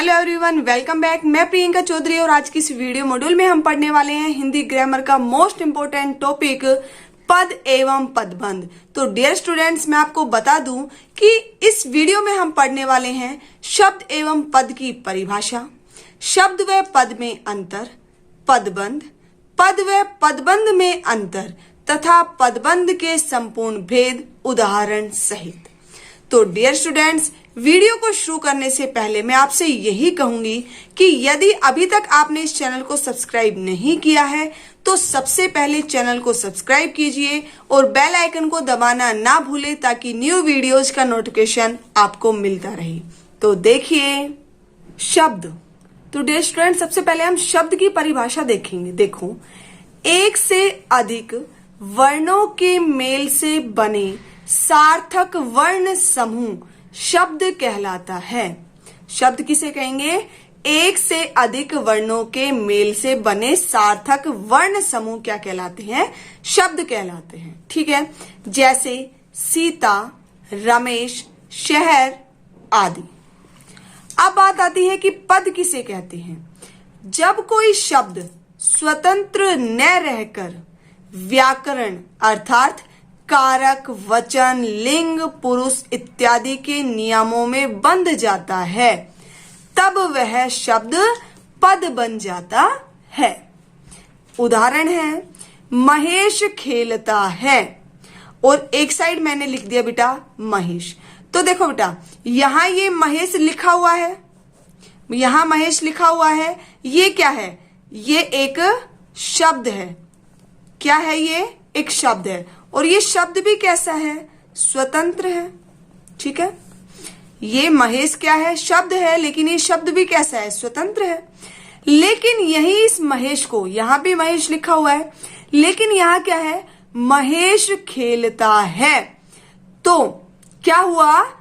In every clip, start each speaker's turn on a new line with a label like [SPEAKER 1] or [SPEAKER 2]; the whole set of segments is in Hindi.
[SPEAKER 1] Hello everyone, welcome back. मैं प्रियंका चौधरी और आज की इस वीडियो मॉड्यूल में हम पढ़ने वाले हैं हिंदी ग्रामर का मोस्ट इंपोर्टेंट टॉपिक पद एवं पदबंध। तो डियर स्टूडेंट्स, मैं आपको बता दूं कि इस वीडियो में हम पढ़ने वाले हैं शब्द एवं पद की परिभाषा, शब्द व पद में अंतर, पदबंध, पद व पदबंध में अंतर तथा पदबंध के संपूर्ण भेद उदाहरण सहित। तो डियर स्टूडेंट्स, वीडियो को शुरू करने से पहले मैं आपसे यही कहूंगी कि यदि अभी तक आपने इस चैनल को सब्सक्राइब नहीं किया है तो सबसे पहले चैनल को सब्सक्राइब कीजिए और बेल आइकन को दबाना ना भूलें ताकि न्यू वीडियोज का नोटिफिकेशन आपको मिलता रहे। तो देखिए शब्द। तो डियर स्टूडेंट, सबसे पहले हम शब्द की परिभाषा देखेंगे। देखो, एक से अधिक वर्णों के मेल से बने सार्थक वर्ण समूह शब्द कहलाता है। शब्द किसे कहेंगे? एक से अधिक वर्णों के मेल से बने सार्थक वर्ण समूह क्या कहलाते हैं? शब्द कहलाते हैं। ठीक है, जैसे सीता, रमेश, शहर आदि। अब बात आती है कि पद किसे कहते हैं। जब कोई शब्द स्वतंत्र न रहकर व्याकरण अर्थात कारक, वचन, लिंग, पुरुष इत्यादि के नियमों में बंध जाता है तब वह शब्द पद बन जाता है। उदाहरण है, महेश खेलता है और एक साइड मैंने लिख दिया बेटा महेश। तो देखो बेटा, यहां ये महेश लिखा हुआ है, यहां महेश लिखा हुआ है, ये क्या है? ये एक शब्द है। क्या है? ये एक शब्द है और ये शब्द भी कैसा है? स्वतंत्र है। ठीक है, ये महेश क्या है? शब्द है, लेकिन ये शब्द भी कैसा है? स्वतंत्र है। लेकिन यही इस महेश को, यहां भी महेश लिखा हुआ है, लेकिन यहां क्या है? महेश खेलता है। तो क्या हुआ?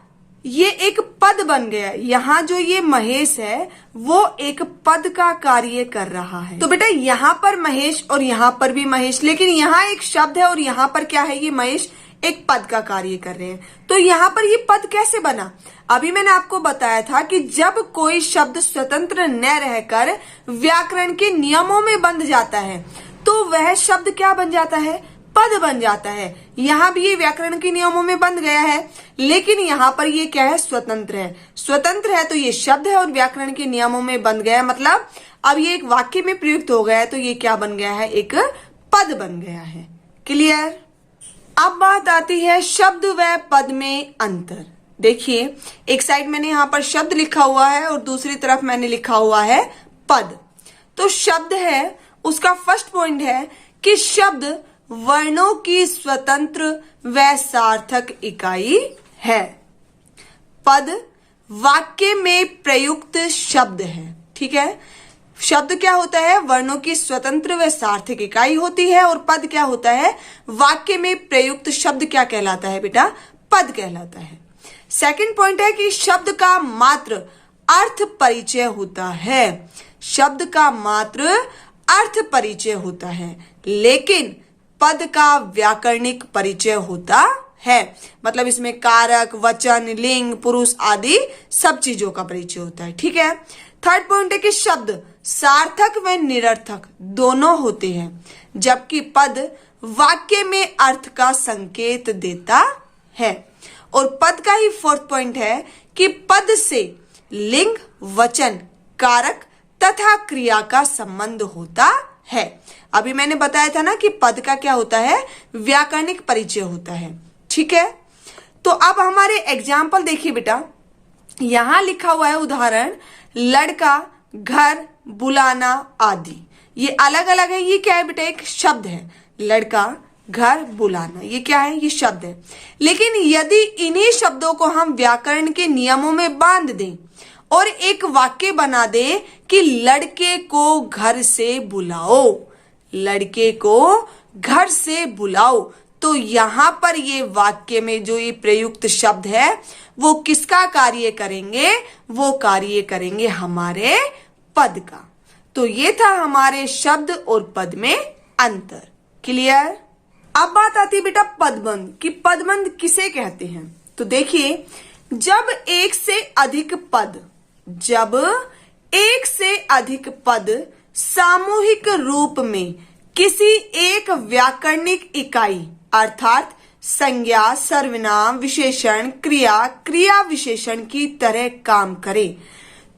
[SPEAKER 1] ये एक पद बन गया। यहाँ जो ये महेश है वो एक पद का कार्य कर रहा है। तो बेटा, यहाँ पर महेश और यहाँ पर भी महेश, लेकिन यहाँ एक शब्द है और यहाँ पर क्या है? ये महेश एक पद का कार्य कर रहे हैं। तो यहाँ पर ये पद कैसे बना? अभी मैंने आपको बताया था कि जब कोई शब्द स्वतंत्र न रहकर व्याकरण के नियमों में बंध जाता है तो वह शब्द क्या बन जाता है? पद बन जाता है। यहाँ भी ये व्याकरण के नियमों में बंध गया है, लेकिन यहाँ पर ये क्या है? स्वतंत्र है। स्वतंत्र है तो ये शब्द है और व्याकरण के नियमों में बंध गया, मतलब अब ये एक वाक्य में प्रयुक्त हो गया है, तो ये क्या बन गया है? एक पद बन गया है। क्लियर? अब बात आती है शब्द व पद में अंतर। देखिए, एक साइड मैंने यहाँ पर शब्द लिखा हुआ है और दूसरी तरफ मैंने लिखा हुआ है पद। तो शब्द है, उसका फर्स्ट पॉइंट है कि शब्द वर्णों की स्वतंत्र व सार्थक इकाई है। पद वाक्य में प्रयुक्त शब्द है। ठीक है, शब्द क्या होता है? वर्णों की स्वतंत्र व सार्थक इकाई होती है और पद क्या होता है? वाक्य में प्रयुक्त शब्द क्या कहलाता है बेटा? पद कहलाता है। सेकंड पॉइंट है कि शब्द का मात्र अर्थ परिचय होता है। शब्द का मात्र अर्थ परिचय होता है, लेकिन पद का व्याकरणिक परिचय होता है। मतलब इसमें कारक, वचन, लिंग, पुरुष आदि सब चीजों का परिचय होता है। ठीक है। थर्ड पॉइंट है कि शब्द सार्थक व निरर्थक दोनों होते हैं, जबकि पद वाक्य में अर्थ का संकेत देता है। और पद का ही फोर्थ पॉइंट है कि पद से लिंग, वचन, कारक तथा क्रिया का संबंध होता है। अभी मैंने बताया था ना कि पद का क्या होता है? व्याकरणिक परिचय होता है। ठीक है, तो अब हमारे एग्जाम्पल देखिए बेटा, यहां लिखा हुआ है उदाहरण, लड़का, घर, बुलाना आदि। ये अलग अलग है। ये क्या है बेटा? एक शब्द है। लड़का, घर, बुलाना, ये क्या है? ये शब्द है। लेकिन यदि इन्हीं शब्दों को हम व्याकरण के नियमों में बांध दें और एक वाक्य बना दे कि लड़के को घर से बुलाओ, लड़के को घर से बुलाओ, तो यहां पर ये वाक्य में जो ये प्रयुक्त शब्द है वो किसका कार्य करेंगे? वो कार्य करेंगे हमारे पद का। तो ये था हमारे शब्द और पद में अंतर। क्लियर? अब बात आती है बेटा पदबंध कि पदबंध किसे कहते हैं। तो देखिए, जब एक से अधिक पद जब एक से अधिक पद सामूहिक रूप में किसी एक व्याकरणिक इकाई अर्थात संज्ञा, सर्वनाम, विशेषण, क्रिया, क्रिया विशेषण की तरह काम करे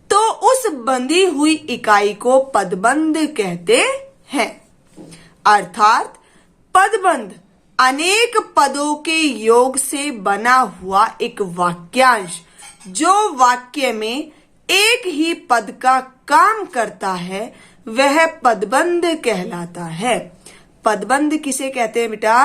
[SPEAKER 1] तो उस बंधी हुई इकाई को पदबंध कहते हैं। अर्थात पदबंध अनेक पदों के योग से बना हुआ एक वाक्यांश जो वाक्य में एक ही पद का काम करता है वह पदबंध कहलाता है। पदबंध किसे कहते हैं बेटा?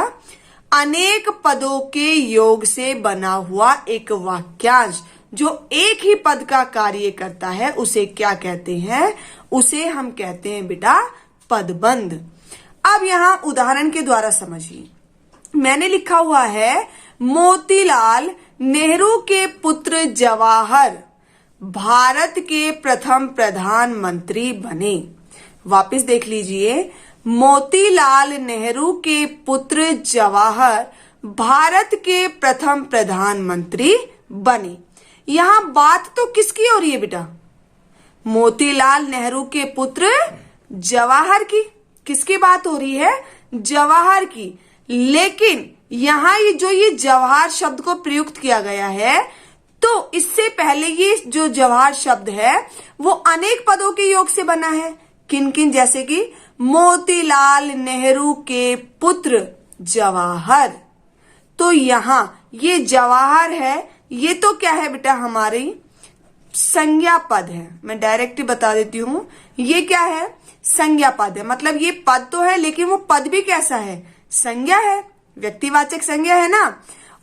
[SPEAKER 1] अनेक पदों के योग से बना हुआ एक वाक्यांश जो एक ही पद का कार्य करता है उसे क्या कहते हैं? उसे हम कहते हैं बेटा पदबंध। अब यहां उदाहरण के द्वारा समझिए। मैंने लिखा हुआ है मोतीलाल नेहरू के पुत्र जवाहर भारत के प्रथम प्रधानमंत्री बने। वापस देख लीजिए, मोतीलाल नेहरू के पुत्र जवाहर भारत के प्रथम प्रधानमंत्री बने। यहां बात तो किसकी हो रही है बेटा? मोतीलाल नेहरू के पुत्र जवाहर की। किसकी बात हो रही है? जवाहर की। लेकिन यहां ये जवाहर शब्द को प्रयुक्त किया गया है तो इससे पहले ये जो जवाहर शब्द है वो अनेक पदों के योग से बना है। किन किन? जैसे कि मोतीलाल नेहरू के पुत्र जवाहर। तो यहां ये जवाहर है, ये तो क्या है बेटा? हमारी संज्ञा पद है। मैं डायरेक्ट बता देती हूं, ये क्या है? संज्ञा पद है। मतलब ये पद तो है लेकिन वो पद भी कैसा है? संज्ञा है, व्यक्तिवाचक संज्ञा है ना।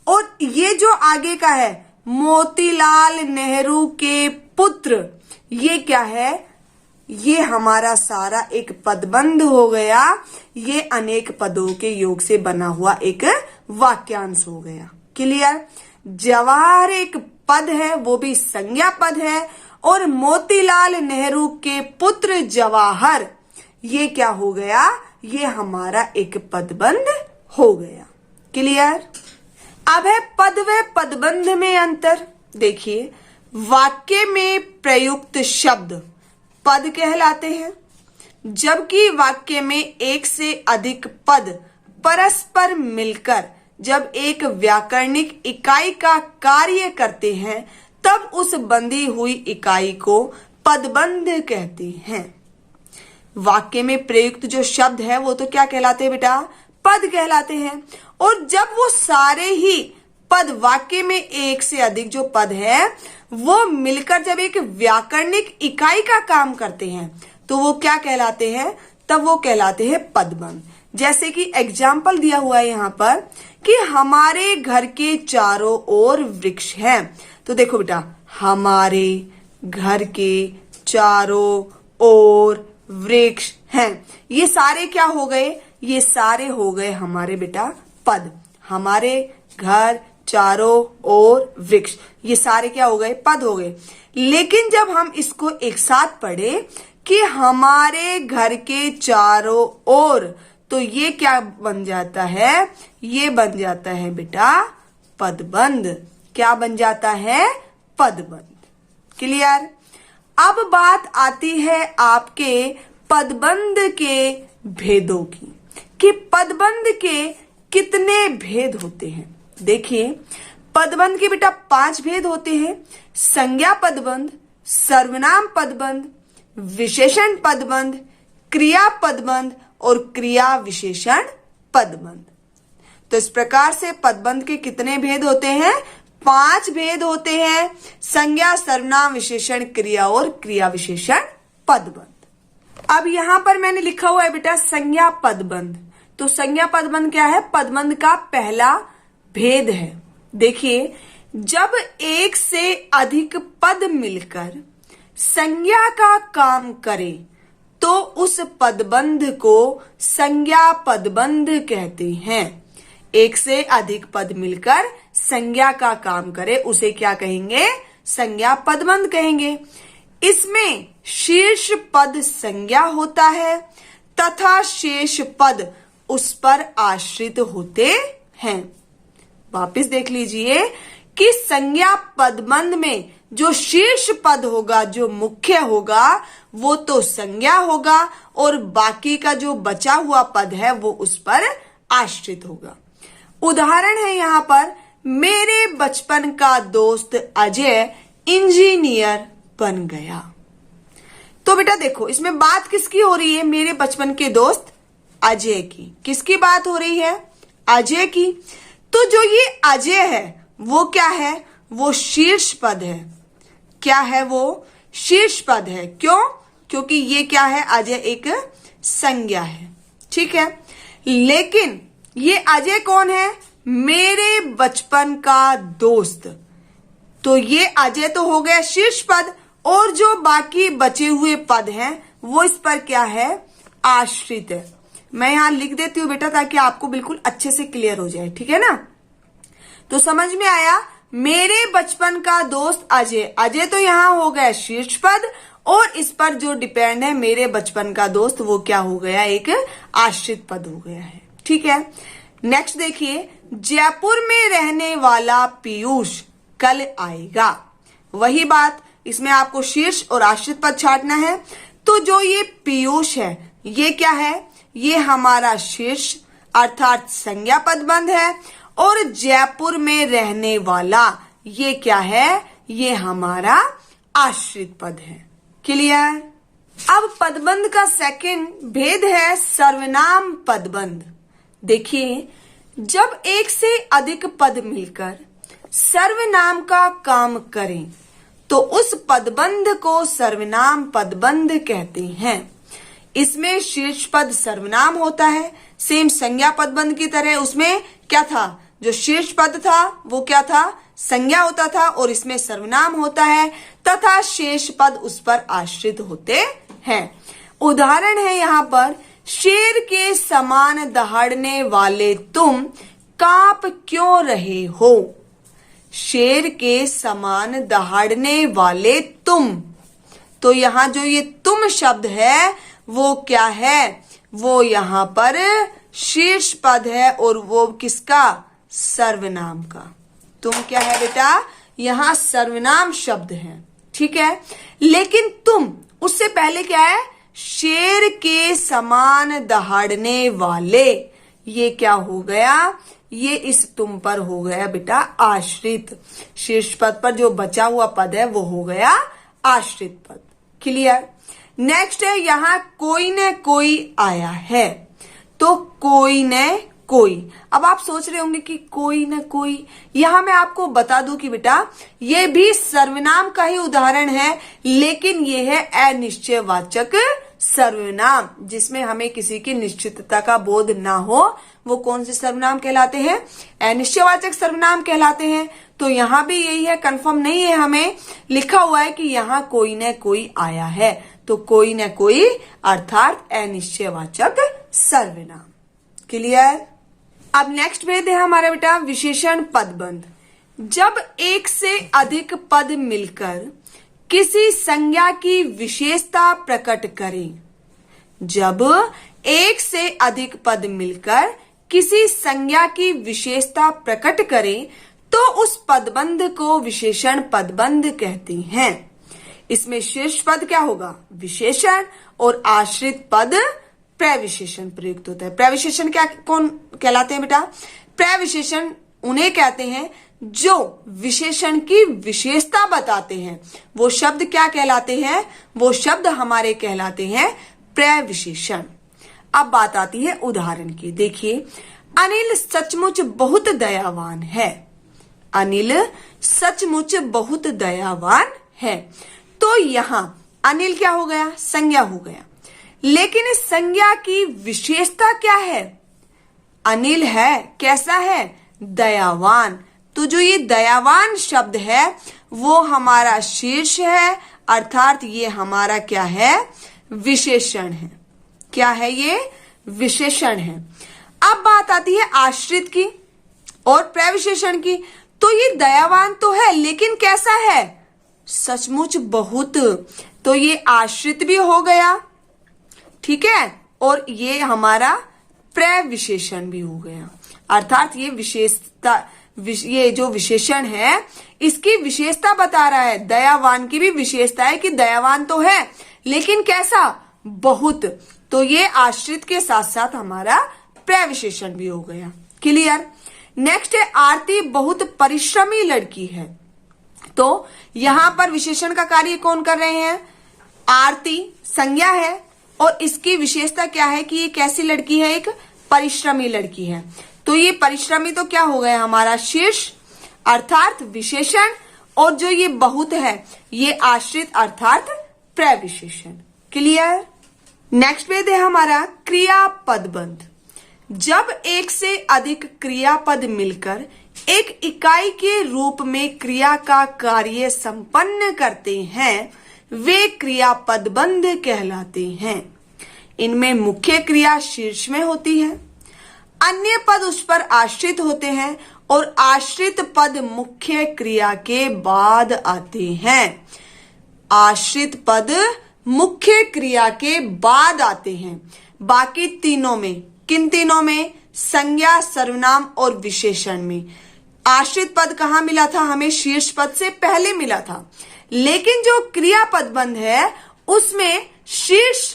[SPEAKER 1] और ये जो आगे का है मोतीलाल नेहरू के पुत्र, ये क्या है? ये हमारा सारा एक पदबंध हो गया। ये अनेक पदों के योग से बना हुआ एक वाक्यांश हो गया। क्लियर? जवाहर एक पद है, वो भी संज्ञा पद है, और मोतीलाल नेहरू के पुत्र जवाहर ये क्या हो गया? ये हमारा एक पदबंध हो गया। क्लियर? अब है पद व पदबंध में अंतर। देखिए, वाक्य में प्रयुक्त शब्द पद कहलाते हैं, जबकि वाक्य में एक से अधिक पद परस्पर मिलकर जब एक व्याकरणिक इकाई का कार्य करते हैं तब उस बंधी हुई इकाई को पदबंध कहते हैं। वाक्य में प्रयुक्त जो शब्द है वो तो क्या कहलाते हैं बेटा? पद कहलाते हैं। और जब वो सारे ही पद, वाक्य में एक से अधिक जो पद है वो मिलकर जब एक व्याकरणिक इकाई का काम करते हैं तो वो क्या कहलाते हैं? तब वो कहलाते हैं पदबंध। जैसे कि एग्जाम्पल दिया हुआ है यहाँ पर कि हमारे घर के चारों ओर वृक्ष हैं। तो देखो बेटा, हमारे घर के चारों ओर वृक्ष हैं, ये सारे क्या हो गए? ये सारे हो गए हमारे बेटा पद। हमारे घर चारों ओर वृक्ष, ये सारे क्या हो गए? पद हो गए। लेकिन जब हम इसको एक साथ पढ़े कि हमारे घर के चारों ओर, तो ये क्या बन जाता है? ये बन जाता है बेटा पदबंध। क्या बन जाता है? पदबंध। क्लियर? अब बात आती है आपके पदबंध के भेदों की कि पदबंध के कितने भेद होते हैं। देखिए, पदबंध के बेटा 5 भेद होते हैं। संज्ञा पदबंध, सर्वनाम पदबंध, विशेषण पदबंध, क्रिया पदबंध और क्रिया विशेषण पदबंध। तो इस प्रकार से पदबंध के कितने भेद होते हैं? 5 भेद होते हैं। संज्ञा, सर्वनाम, विशेषण, क्रिया और क्रिया विशेषण पदबंध। अब यहां पर मैंने लिखा हुआ है बेटा संज्ञा पदबंध। तो संज्ञा पदबंध क्या है? पदबंध का पहला भेद है। देखिए, जब एक से अधिक पद मिलकर संज्ञा का काम करे तो उस पदबंध को संज्ञा पदबंध कहते हैं। एक से अधिक पद मिलकर संज्ञा का काम करे उसे क्या कहेंगे? संज्ञा पदबंध कहेंगे। इसमें शीर्ष पद संज्ञा होता है तथा शेष पद उस पर आश्रित होते हैं। वापस देख लीजिए कि संज्ञा पदबंध में जो शीर्ष पद होगा, जो मुख्य होगा, वो तो संज्ञा होगा और बाकी का जो बचा हुआ पद है वो उस पर आश्रित होगा। उदाहरण है यहां पर, मेरे बचपन का दोस्त अजय इंजीनियर बन गया। तो बेटा देखो, इसमें बात किसकी हो रही है? मेरे बचपन के दोस्त अजय की। किसकी बात हो रही है? अजय की। तो जो ये अजय है वो क्या है? वो शीर्ष पद है। क्या है? वो शीर्ष पद है। क्यों? क्योंकि ये क्या है? अजय एक संज्ञा है। ठीक है, लेकिन ये अजय कौन है? मेरे बचपन का दोस्त। तो ये अजय तो हो गया शीर्ष पद, और जो बाकी बचे हुए पद हैं वो इस पर क्या है? आश्रित है। मैं यहां लिख देती हूं बेटा ताकि आपको बिल्कुल अच्छे से क्लियर हो जाए। ठीक है ना? तो समझ में आया, मेरे बचपन का दोस्त अजय। अजय तो यहां हो गया शीर्ष पद, और इस पर जो डिपेंड है मेरे बचपन का दोस्त, वो क्या हो गया? एक आश्रित पद हो गया है। ठीक है, नेक्स्ट देखिए, जयपुर में रहने वाला पीयूष कल आएगा। वही बात, इसमें आपको शीर्ष और आश्रित पद छांटना है। तो जो ये पीयूष है ये क्या है? ये हमारा शीर्ष अर्थात संज्ञा पदबंध है, और जयपुर में रहने वाला ये क्या है? ये हमारा आश्रित पद है। क्लियर? अब पदबंध का सेकंड भेद है सर्वनाम पदबंध। देखिए, जब एक से अधिक पद मिलकर सर्वनाम का काम करें तो उस पदबंध को सर्वनाम पदबंध कहते हैं। इसमें शीर्ष पद सर्वनाम होता है, सेम संज्ञा पदबंध की तरह। उसमें क्या था? जो शीर्ष पद था वो क्या था? संज्ञा होता था, और इसमें सर्वनाम होता है, तथा शेष पद उस पर आश्रित होते हैं। उदाहरण है यहां पर, शेर के समान दहाड़ने वाले तुम कांप क्यों रहे हो? शेर के समान दहाड़ने वाले तुम। तो यहां जो ये तुम शब्द है वो क्या है? वो यहां पर शीर्ष पद है, और वो किसका? सर्वनाम का। तुम क्या है बेटा? यहां सर्वनाम शब्द है। ठीक है, लेकिन तुम उससे पहले क्या है? शेर के समान दहाड़ने वाले। ये क्या हो गया? ये इस तुम पर हो गया बेटा आश्रित। शीर्ष पद पर जो बचा हुआ पद है वो हो गया आश्रित पद। क्लियर? नेक्स्ट है यहां, कोई न कोई आया है। तो कोई न कोई, अब आप सोच रहे होंगे कि कोई न कोई, यहां मैं आपको बता दूं कि बेटा ये भी सर्वनाम का ही उदाहरण है, लेकिन ये है अनिश्चयवाचक सर्वनाम, जिसमें हमें किसी की निश्चितता का बोध ना हो। वो कौन से सर्वनाम कहलाते हैं? अनिश्चयवाचक सर्वनाम कहलाते हैं। तो यहां भी यही है, कंफर्म नहीं है, हमें लिखा हुआ है कि यहां कोई न कोई आया है। तो कोई न कोई अर्थात अनिश्चयवाचक सर्वनाम। क्लियर? अब नेक्स्ट भेद है हमारा बेटा विशेषण पदबंध। जब एक से अधिक पद मिलकर किसी संज्ञा की विशेषता प्रकट करें। जब एक से अधिक पद मिलकर किसी संज्ञा की विशेषता प्रकट करें तो उस पदबंध को विशेषण पदबंध कहते हैं। इसमें शीर्ष पद क्या होगा? विशेषण, और आश्रित पद प्रविशेषण प्रयुक्त होता है। प्रविशेषण क्या कौन कहलाते हैं बेटा? प्रविशेषण उन्हें कहते हैं जो विशेषण की विशेषता बताते हैं। वो शब्द क्या कहलाते हैं? वो शब्द हमारे कहलाते हैं प्रविशेषण। अब बात आती है उदाहरण की। देखिए, अनिल सचमुच बहुत दयावान है। अनिल सचमुच बहुत दयावान है। तो यहां अनिल क्या हो गया? संज्ञा हो गया। लेकिन इस संज्ञा की विशेषता क्या है? अनिल है, कैसा है? दयावान। तो जो ये दयावान शब्द है वो हमारा शीर्ष है, अर्थात ये हमारा क्या है? विशेषण है। क्या है ये? विशेषण है। अब बात आती है आश्रित की और प्रविशेषण की। तो ये दयावान तो है, लेकिन कैसा है? सचमुच बहुत। तो ये आश्रित भी हो गया, ठीक है, और ये हमारा प्रविशेषण भी हो गया। अर्थात ये विशेषता, ये जो विशेषण है इसकी विशेषता बता रहा है। दयावान की भी विशेषता है कि दयावान तो है लेकिन कैसा, बहुत। तो ये आश्रित के साथ साथ हमारा प्रविशेषण भी हो गया। क्लियर। नेक्स्ट है आरती बहुत परिश्रमी लड़की है। तो यहां पर विशेषण का कार्य कौन कर रहे हैं, आरती संज्ञा है और इसकी विशेषता क्या है कि ये कैसी लड़की है, एक परिश्रमी लड़की है। तो ये परिश्रमी तो क्या हो गया हमारा शीर्ष अर्थात विशेषण, और जो ये बहुत है ये आश्रित अर्थात प्रविशेषण। क्लियर। नेक्स्ट पेज है हमारा क्रियापद बंध। जब एक से अधिक क्रियापद मिलकर एक इकाई के रूप में क्रिया का कार्य संपन्न करते हैं वे क्रियापद बंध कहलाते हैं। इनमें मुख्य क्रिया शीर्ष में होती है, अन्य पद उस पर आश्रित होते हैं और आश्रित पद मुख्य क्रिया के बाद आते हैं। आश्रित पद मुख्य क्रिया के बाद आते हैं। बाकी तीनों में, किन तीनों में, संज्ञा, सर्वनाम और विशेषण में। आश्रित पद कहाँ मिला था हमें, शीर्ष पद से पहले मिला था, लेकिन जो क्रियापद बंध है उसमें शीर्ष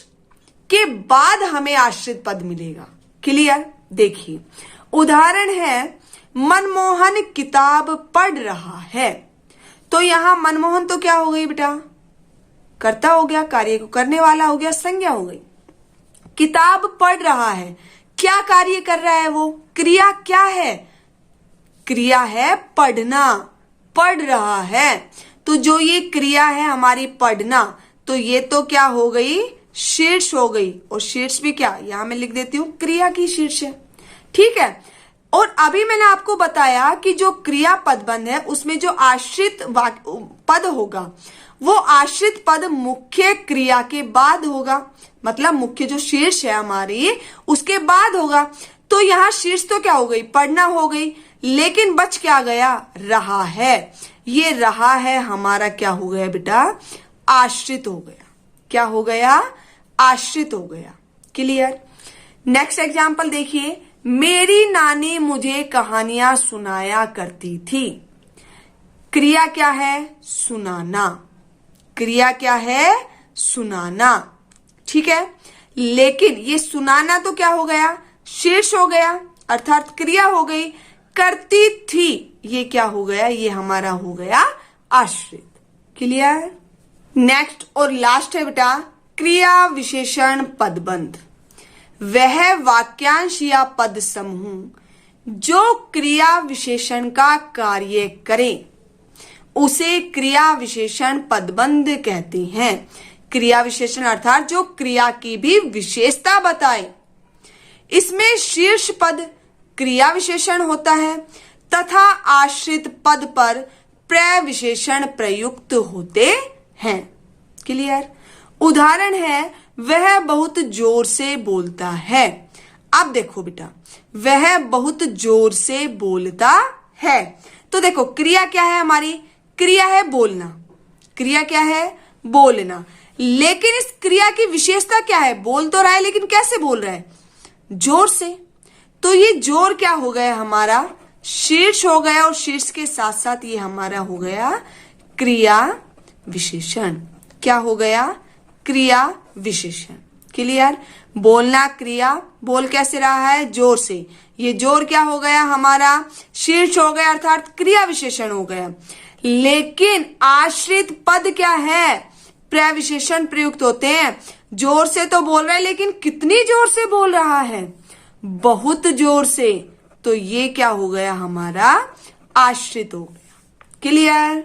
[SPEAKER 1] के बाद हमें आश्रित पद मिलेगा। क्लियर। देखिए उदाहरण है मनमोहन किताब पढ़ रहा है। तो यहां मनमोहन तो क्या हो गई बेटा, कर्ता हो गया, कार्य को करने वाला हो गया, संज्ञा हो गई। किताब पढ़ रहा है, क्या कार्य कर रहा है वो, क्रिया क्या है, क्रिया है पढ़ना, पढ़ रहा है। तो जो ये क्रिया है हमारी पढ़ना, तो ये तो क्या हो गई, शीर्ष हो गई। और शीर्ष भी क्या, यहां मैं लिख देती हूं क्रिया की शीर्ष है। ठीक है। और अभी मैंने आपको बताया कि जो क्रिया पद बंध है उसमें जो आश्रित पद होगा वो आश्रित पद मुख्य क्रिया के बाद होगा, मतलब मुख्य जो शीर्ष है हमारी उसके बाद होगा। तो यहां शीर्ष तो क्या हो गई, पढ़ना हो गई, लेकिन बच क्या गया, रहा है। ये रहा है हमारा क्या हो गया बेटा, आश्रित हो गया। क्या हो गया, आश्रित हो गया। क्लियर। नेक्स्ट एग्जाम्पल देखिए, मेरी नानी मुझे कहानियां सुनाया करती थी। क्रिया क्या है, सुनाना। क्रिया क्या है, सुनाना। ठीक है। लेकिन ये सुनाना तो क्या हो गया, शीर्ष हो गया अर्थात क्रिया हो गई। करती थी ये क्या हो गया, ये हमारा हो गया आश्रित। क्लियर। नेक्स्ट और लास्ट है बेटा क्रिया विशेषण पदबंध। वह वाक्यांश या पद समूह जो क्रिया विशेषण का कार्य करे उसे क्रिया विशेषण पदबंध कहते हैं। क्रिया विशेषण अर्थात जो क्रिया की भी विशेषता बताए। इसमें शीर्ष पद क्रिया विशेषण होता है तथा आश्रित पद पर प्रविशेषण प्रयुक्त होते हैं। क्लियर। उदाहरण है वह बहुत जोर से बोलता है। अब देखो बेटा, वह बहुत जोर से बोलता है। तो देखो क्रिया क्या है हमारी, क्रिया है बोलना। क्रिया क्या है, बोलना। लेकिन इस क्रिया की विशेषता क्या है, बोल तो रहा है लेकिन कैसे बोल रहा है, जोर से। तो ये जोर क्या हो गया हमारा, शीर्ष हो गया, और शीर्ष के साथ साथ ये हमारा हो गया क्रिया विशेषण। क्या हो गया, क्रिया विशेषण। क्लियर। बोलना क्रिया, बोल कैसे रहा है, जोर से। ये जोर क्या हो गया हमारा, शीर्ष हो गया अर्थात क्रिया विशेषण हो गया। लेकिन आश्रित पद क्या है, प्रविशेषण प्रयुक्त होते हैं। जोर से तो बोल रहा है लेकिन कितनी जोर से बोल रहा है, बहुत जोर से। तो ये क्या हो गया हमारा, आश्रित हो गया। क्लियर।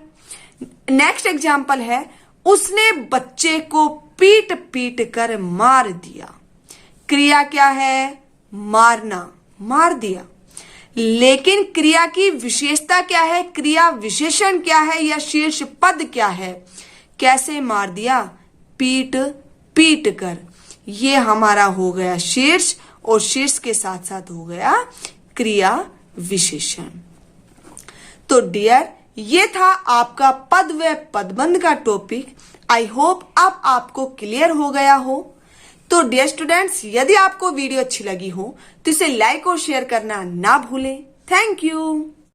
[SPEAKER 1] नेक्स्ट एग्जाम्पल है उसने बच्चे को पीट पीट कर मार दिया। क्रिया क्या है, मारना, मार दिया। लेकिन क्रिया की विशेषता क्या है, क्रिया विशेषण क्या है या शीर्ष पद क्या है, कैसे मार दिया, पीट पीट कर। ये हमारा हो गया शीर्ष, और शीर्ष के साथ साथ हो गया क्रिया विशेषण। तो डियर ये था आपका पद व पदबंध का टॉपिक। आई होप अब आपको क्लियर हो गया हो। तो डियर स्टूडेंट्स, यदि आपको वीडियो अच्छी लगी हो तो इसे लाइक और शेयर करना ना भूलें। Thank you.